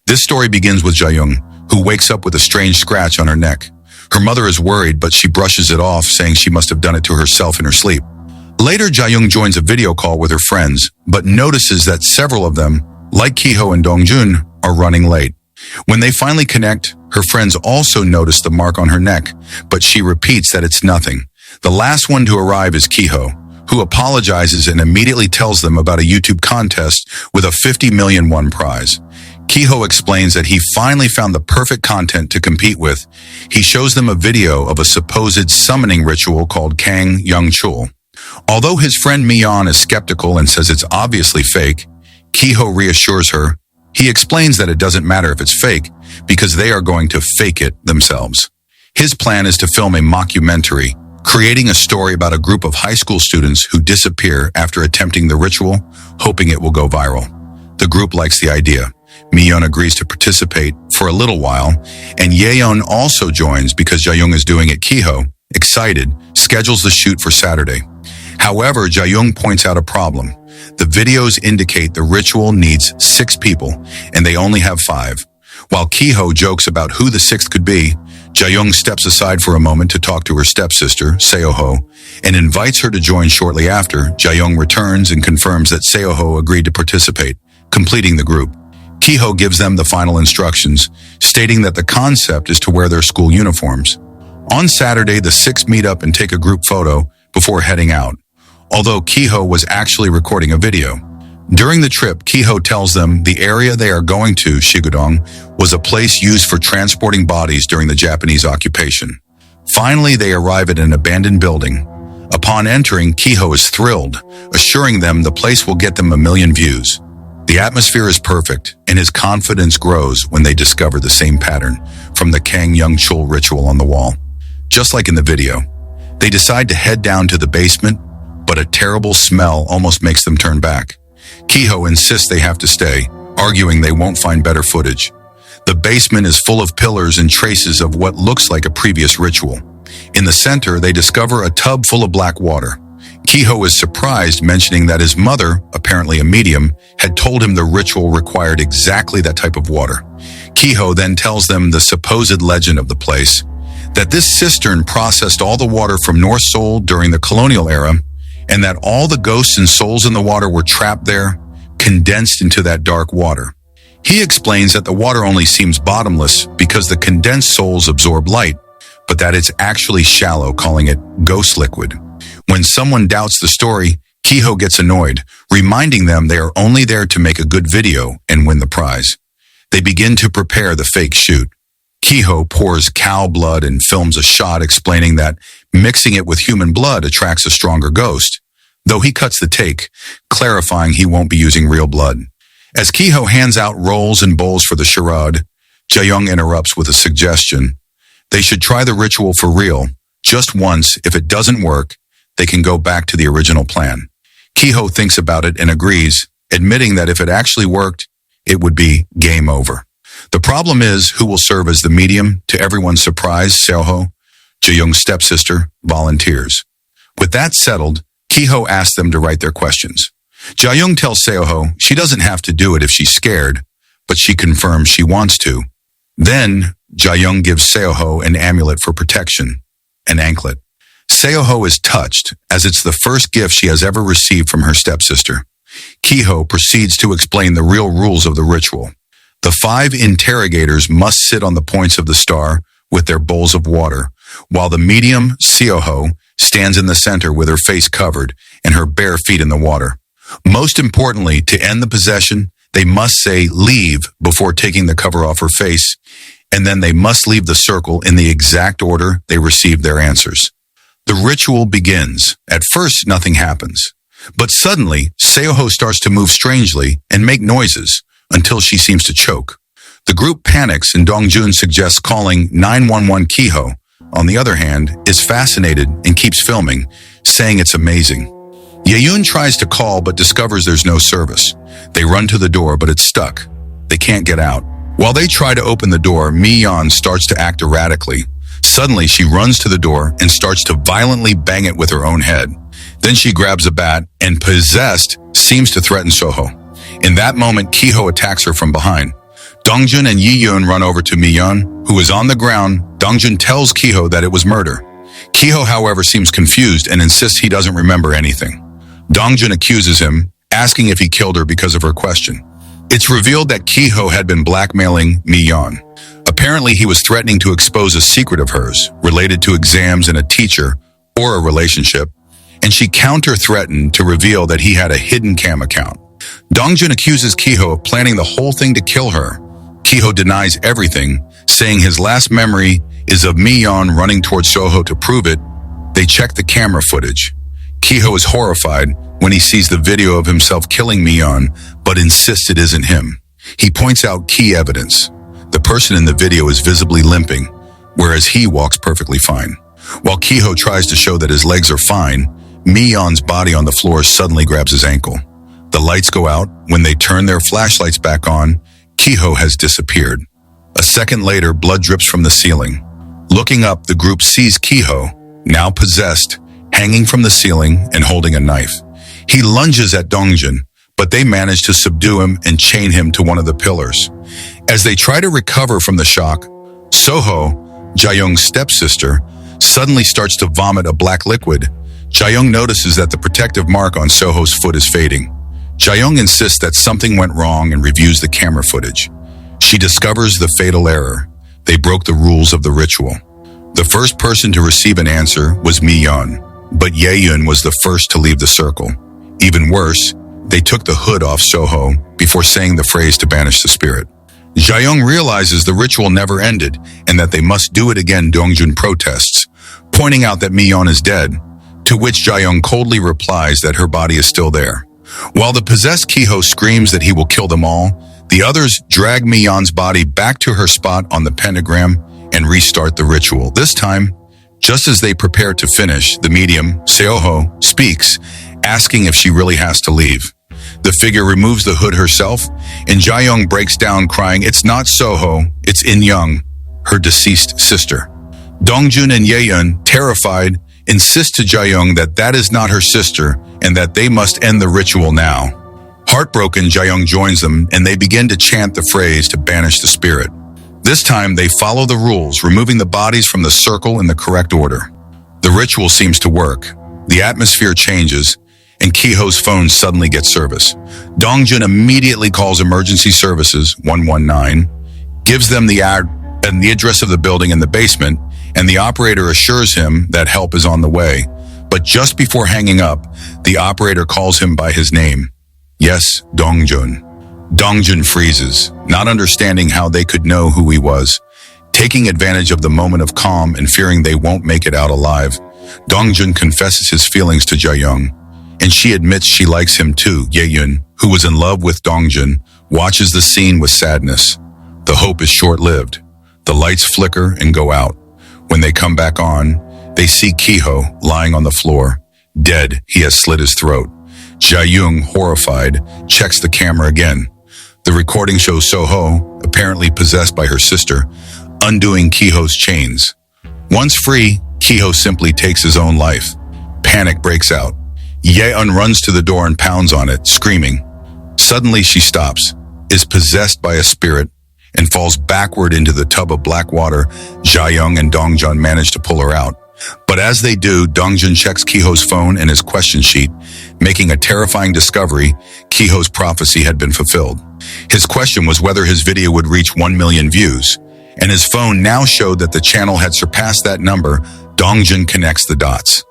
This story begins with Jayeong, who wakes up with a strange scratch on her neck. Her mother is worried, but she brushes it off, saying she must have done it to herself in her sleep. Later, Jayeong joins a video call with her friends, but notices that several of them, like Kiho and Dongjun, are running late. When they finally connect, her friends also notice the mark on her neck, but she repeats that it's nothing. The last one to arrive is Kiho, who apologizes and immediately tells them about a YouTube contest with a 50 million won prize. Kiho explains that he finally found the perfect content to compete with. He shows them a video of a supposed summoning ritual called Kang Young-chul. Although his friend Mi-yeon is skeptical and says it's obviously fake, Kiho reassures her. He explains that it doesn't matter if it's fake because they are going to fake it themselves. His plan is to film a mockumentary, creating a story about a group of high school students who disappear after attempting the ritual, hoping it will go viral. The group likes the idea. Mi-yeon agrees to participate for a little while, and Jayeong also joins because Jayeong is doing it. Kiho, excited, schedules the shoot for Saturday. However, Jayeong points out a problem. The videos indicate the ritual needs 6 people, and they only have 5. While Kiho jokes about who the 6th could be, Jayeong steps aside for a moment to talk to her stepsister, Seoho, and invites her to join shortly after. Jayeong returns and confirms that Seoho agreed to participate, completing the group. Kiho gives them the final instructions, stating that the concept is to wear their school uniforms. On Saturday, the 6 meet up and take a group photo before heading out, although Kiho was actually recording a video. During the trip, Kiho tells them the area they are going to, Shigudong, was a place used for transporting bodies during the Japanese occupation. Finally, they arrive at an abandoned building. Upon entering, Kiho is thrilled, assuring them the place will get them 1 million views. The atmosphere is perfect, and his confidence grows when they discover the same pattern from the Kang Young-chul ritual on the wall. Just like in the video, they decide to head down to the basement, but a terrible smell almost makes them turn back. Kiho insists they have to stay, arguing they won't find better footage. The basement is full of pillars and traces of what looks like a previous ritual. In the center, they discover a tub full of black water. Kiho is surprised, mentioning that his mother, apparently a medium, had told him the ritual required exactly that type of water. Kiho then tells them the supposed legend of the place, that this cistern processed all the water from North Seoul during the colonial era, and that all the ghosts and souls in the water were trapped there, condensed into that dark water. He explains that the water only seems bottomless because the condensed souls absorb light, but that it's actually shallow, calling it ghost liquid. When someone doubts the story, Kiho gets annoyed, reminding them they are only there to make a good video and win the prize. They begin to prepare the fake shoot. Kiho pours cow blood and films a shot explaining that mixing it with human blood attracts a stronger ghost, though he cuts the take, clarifying he won't be using real blood. As Kiho hands out rolls and bowls for the charade, Jayong interrupts with a suggestion. They should try the ritual for real, just once. If it doesn't work, they can go back to the original plan. Kiho thinks about it and agrees, admitting that if it actually worked, it would be game over. The problem is who will serve as the medium. To everyone's surprise, Seoho, Jayeong's stepsister, volunteers. With that settled, Kiho asks them to write their questions. Jayong tells Seoho she doesn't have to do it if she's scared, but she confirms she wants to. Then, Jayong gives Seoho an amulet for protection, an anklet. Seoho is touched, as it's the first gift she has ever received from her stepsister. Kiho proceeds to explain the real rules of the ritual. The 5 interrogators must sit on the points of the star with their bowls of water, while the medium, Seoho, stands in the center with her face covered and her bare feet in the water. Most importantly, to end the possession, they must say leave before taking the cover off her face, and then they must leave the circle in the exact order they received their answers. The ritual begins. At first, nothing happens. But suddenly, Seoho starts to move strangely and make noises until she seems to choke. The group panics and Dongjun suggests calling 911. Kiho, on the other hand, is fascinated and keeps filming, saying it's amazing. Jayeong tries to call but discovers there's no service. They run to the door but it's stuck. They can't get out. While they try to open the door, Mi-yeon starts to act erratically. Suddenly, she runs to the door and starts to violently bang it with her own head. Then she grabs a bat and, possessed, seems to threaten Seoho. In that moment, Kiho attacks her from behind. Dongjun and Yiyun run over to Miyeon, who is on the ground. Dongjun tells Kiho that it was murder. Kiho, however, seems confused and insists he doesn't remember anything. Dongjun accuses him, asking if he killed her because of her question. It's revealed that Kiho had been blackmailing Miyeon. Apparently, he was threatening to expose a secret of hers, related to exams and a teacher, or a relationship, and she counter-threatened to reveal that he had a hidden cam account. Dongjun accuses Kiho of planning the whole thing to kill her. Kiho denies everything, saying his last memory is of Miyeon running towards Seoho to prove it. They check the camera footage. Kiho is horrified when he sees the video of himself killing Miyeon, but insists it isn't him. He points out key evidence. The person in the video is visibly limping, whereas he walks perfectly fine. While Kiho tries to show that his legs are fine, Miyeon's body on the floor suddenly grabs his ankle. The lights go out. When they turn their flashlights back on, Kiho has disappeared. A second later, blood drips from the ceiling. Looking up, the group sees Kiho, now possessed, hanging from the ceiling and holding a knife. He lunges at Dongjun, but they manage to subdue him and chain him to one of the pillars. As they try to recover from the shock, Seoho, Jayong's stepsister, suddenly starts to vomit a black liquid. Jayong notices that the protective mark on Seoho's foot is fading. Jayong insists that something went wrong and reviews the camera footage. She discovers the fatal error. They broke the rules of the ritual. The first person to receive an answer was Miyeon, but Yeyun was the first to leave the circle. Even worse, they took the hood off Seoho before saying the phrase to banish the spirit. Jayong realizes the ritual never ended and that they must do it again. Dongjun protests, pointing out that Miyeon is dead, to which Jayong coldly replies that her body is still there. While the possessed Kiho screams that he will kill them all, the others drag Miyeon's body back to her spot on the pentagram and restart the ritual. This time, just as they prepare to finish, the medium, Seoho, speaks, asking if she really has to leave. The figure removes the hood herself, and Jayong breaks down crying, "It's not Seoho, it's In-young, her deceased sister." Dongjun and Yeyun, terrified, insist to Jayong that that is not her sister and that they must end the ritual now. Heartbroken, Jayong joins them and they begin to chant the phrase to banish the spirit. This time they follow the rules, removing the bodies from the circle in the correct order. The ritual seems to work. The atmosphere changes and Kiho's phone suddenly gets service. Dongjun immediately calls emergency services 119, gives them the address of the building in the basement, and the operator assures him that help is on the way. But just before hanging up, the operator calls him by his name. Yes, Dongjun. Dongjun freezes, not understanding how they could know who he was. Taking advantage of the moment of calm and fearing they won't make it out alive, Dongjun confesses his feelings to Jayong, and she admits she likes him too. Yeyun, who was in love with Dongjun, watches the scene with sadness. The hope is short-lived. The lights flicker and go out. When they come back on, they see Kiho lying on the floor. Dead, he has slit his throat. Jayong, horrified, checks the camera again. The recording shows Seoho, apparently possessed by her sister, undoing Kiho's chains. Once free, Kiho simply takes his own life. Panic breaks out. Yeon runs to the door and pounds on it, screaming. Suddenly she stops, is possessed by a spirit, and falls backward into the tub of black water. Jayong and Dongjun manage to pull her out. But as they do, Dongjun checks Kiho's phone and his question sheet, making a terrifying discovery: Kiho's prophecy had been fulfilled. His question was whether his video would reach 1 million views, and his phone now showed that the channel had surpassed that number. Dongjun connects the dots.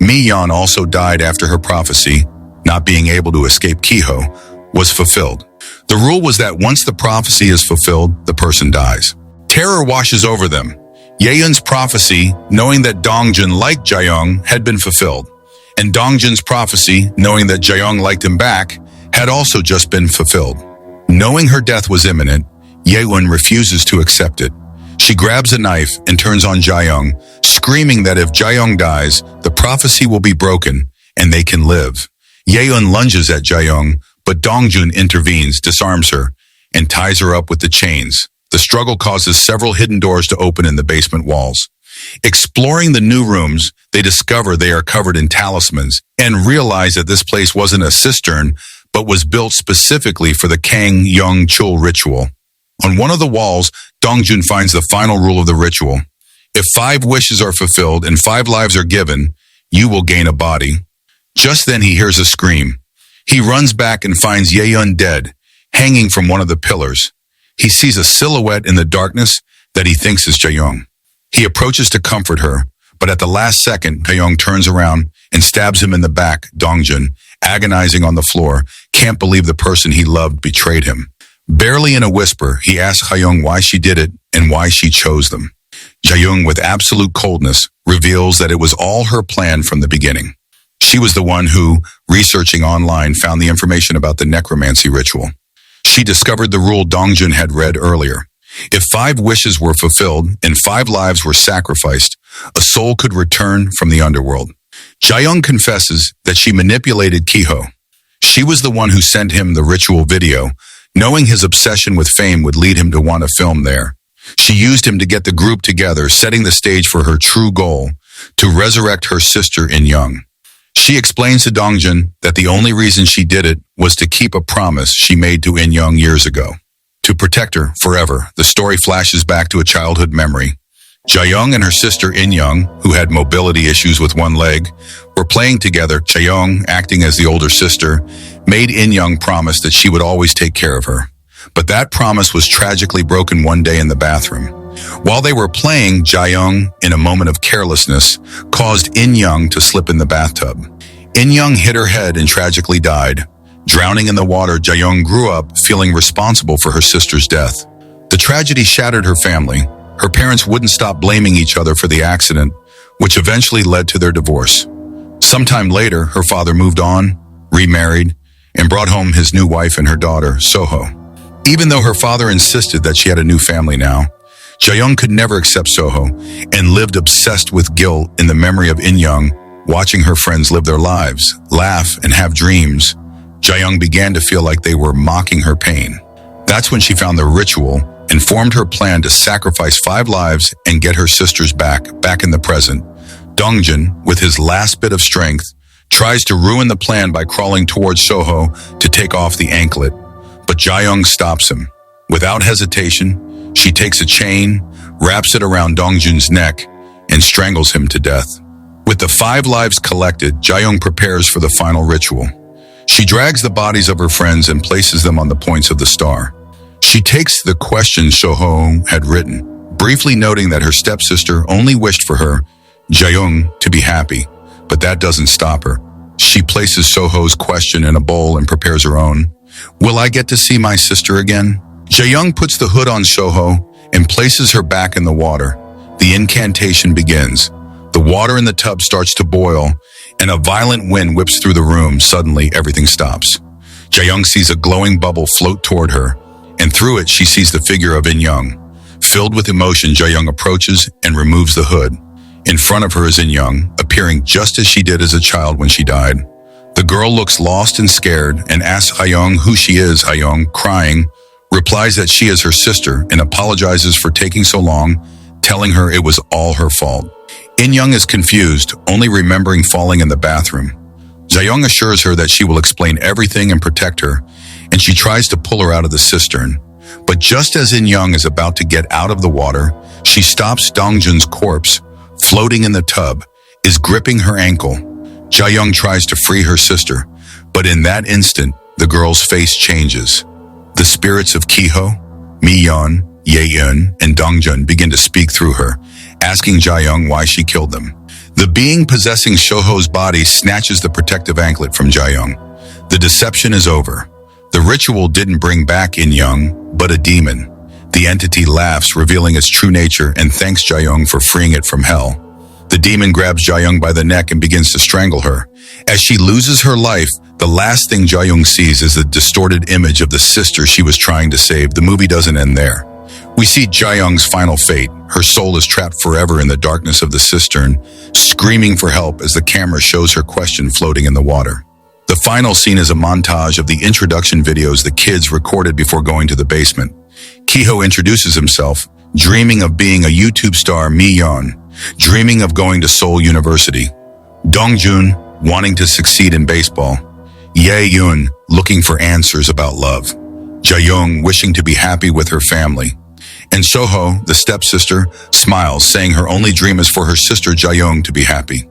Miyeon also died after her prophecy, not being able to escape Kiho, was fulfilled. The rule was that once the prophecy is fulfilled, the person dies. Terror washes over them. Yeyun's prophecy, knowing that Dongjun liked Jayong, had been fulfilled, and Dongjun's prophecy, knowing that Jayong liked him back, had also just been fulfilled. Knowing her death was imminent, Yeyun refuses to accept it. She grabs a knife and turns on Jayong, screaming that if Jayong dies, the prophecy will be broken and they can live. Yeyun lunges at Jayong, but Dongjun intervenes, disarms her, and ties her up with the chains. The struggle causes several hidden doors to open in the basement walls. Exploring the new rooms, they discover they are covered in talismans and realize that this place wasn't a cistern, but was built specifically for the Kang Yong Chul ritual. On one of the walls, Dongjun finds the final rule of the ritual. If 5 wishes are fulfilled and 5 lives are given, you will gain a body. Just then he hears a scream. He runs back and finds Jayeong dead, hanging from one of the pillars. He sees a silhouette in the darkness that he thinks is Jayong. He approaches to comfort her, but at the last second, Jayong turns around and stabs him in the back. Dongjun, agonizing on the floor, can't believe the person he loved betrayed him. Barely in a whisper, he asks Jayong why she did it and why she chose them. Jayong, with absolute coldness, reveals that it was all her plan from the beginning. She was the one who, researching online, found the information about the necromancy ritual. She discovered the rule Dongjun had read earlier. If 5 wishes were fulfilled and 5 lives were sacrificed, a soul could return from the underworld. Jayong confesses that she manipulated Kiho. She was the one who sent him the ritual video, knowing his obsession with fame would lead him to want to film there. She used him to get the group together, setting the stage for her true goal, to resurrect her sister In-young. She explains to Dongjun that the only reason she did it was to keep a promise she made to In-young years ago. To protect her forever, the story flashes back to a childhood memory. Jayong and her sister In-young, who had mobility issues with one leg, were playing together. Jayong, acting as the older sister, made In-young promise that she would always take care of her. But that promise was tragically broken one day in the bathroom. While they were playing, Jayong, in a moment of carelessness, caused In-young to slip in the bathtub. In-young hit her head and tragically died. Drowning in the water, Jayong grew up feeling responsible for her sister's death. The tragedy shattered her family. Her parents wouldn't stop blaming each other for the accident, which eventually led to their divorce. Sometime later, her father moved on, remarried, and brought home his new wife and her daughter, Seoho. Even though her father insisted that she had a new family now, Jayong could never accept Seoho and lived obsessed with guilt in the memory of In-young, watching her friends live their lives, laugh, and have dreams. Jayong began to feel like they were mocking her pain. That's when she found the ritual and formed her plan to sacrifice 5 lives and get her sisters back in the present. Dongjun, with his last bit of strength, tries to ruin the plan by crawling towards Seoho to take off the anklet, but Jayong stops him. Without hesitation, she takes a chain, wraps it around Dongjun's neck, and strangles him to death. With the 5 lives collected, Jayong prepares for the final ritual. She drags the bodies of her friends and places them on the points of the star. She takes the questions Seoho had written, briefly noting that her stepsister only wished for her, Jayong, to be happy, but that doesn't stop her. She places Seoho's question in a bowl and prepares her own. Will I get to see my sister again? Jayong puts the hood on Seoho and places her back in the water. The incantation begins. The water in the tub starts to boil, and a violent wind whips through the room. Suddenly, everything stops. Jayong sees a glowing bubble float toward her, and through it, she sees the figure of In-young. Filled with emotion, Jayong approaches and removes the hood. In front of her is In-young, appearing just as she did as a child when she died. The girl looks lost and scared and asks Jayong who she is. Jayong, crying, replies that she is her sister and apologizes for taking so long, telling her it was all her fault. In-young is confused, only remembering falling in the bathroom. Jayong assures her that she will explain everything and protect her, and she tries to pull her out of the cistern. But just as In-young is about to get out of the water, she stops. Dongjun's corpse, floating in the tub, is gripping her ankle. Jayong tries to free her sister, but in that instant, the girl's face changes. The spirits of Kiho, Mi-yeon, Jaeun, and Dongjun begin to speak through her, asking Jayong why she killed them. The being possessing Seoho's body snatches the protective anklet from Jayong. The deception is over. The ritual didn't bring back In-young, but a demon. The entity laughs, revealing its true nature, and thanks Jayong for freeing it from hell. The demon grabs Jayong by the neck and begins to strangle her. As she loses her life, the last thing Jayong sees is the distorted image of the sister she was trying to save. The movie doesn't end there. We see Jayong's final fate. Her soul is trapped forever in the darkness of the cistern, screaming for help as the camera shows her question floating in the water. The final scene is a montage of the introduction videos the kids recorded before going to the basement. Kiho introduces himself, dreaming of being a YouTube star. Mi-yeon, dreaming of going to Seoul University. Dongjun, wanting to succeed in baseball. Jaeun, looking for answers about love. Jayong wishing to be happy with her family. And Seoho, the stepsister, smiles, saying her only dream is for her sister Jayong to be happy.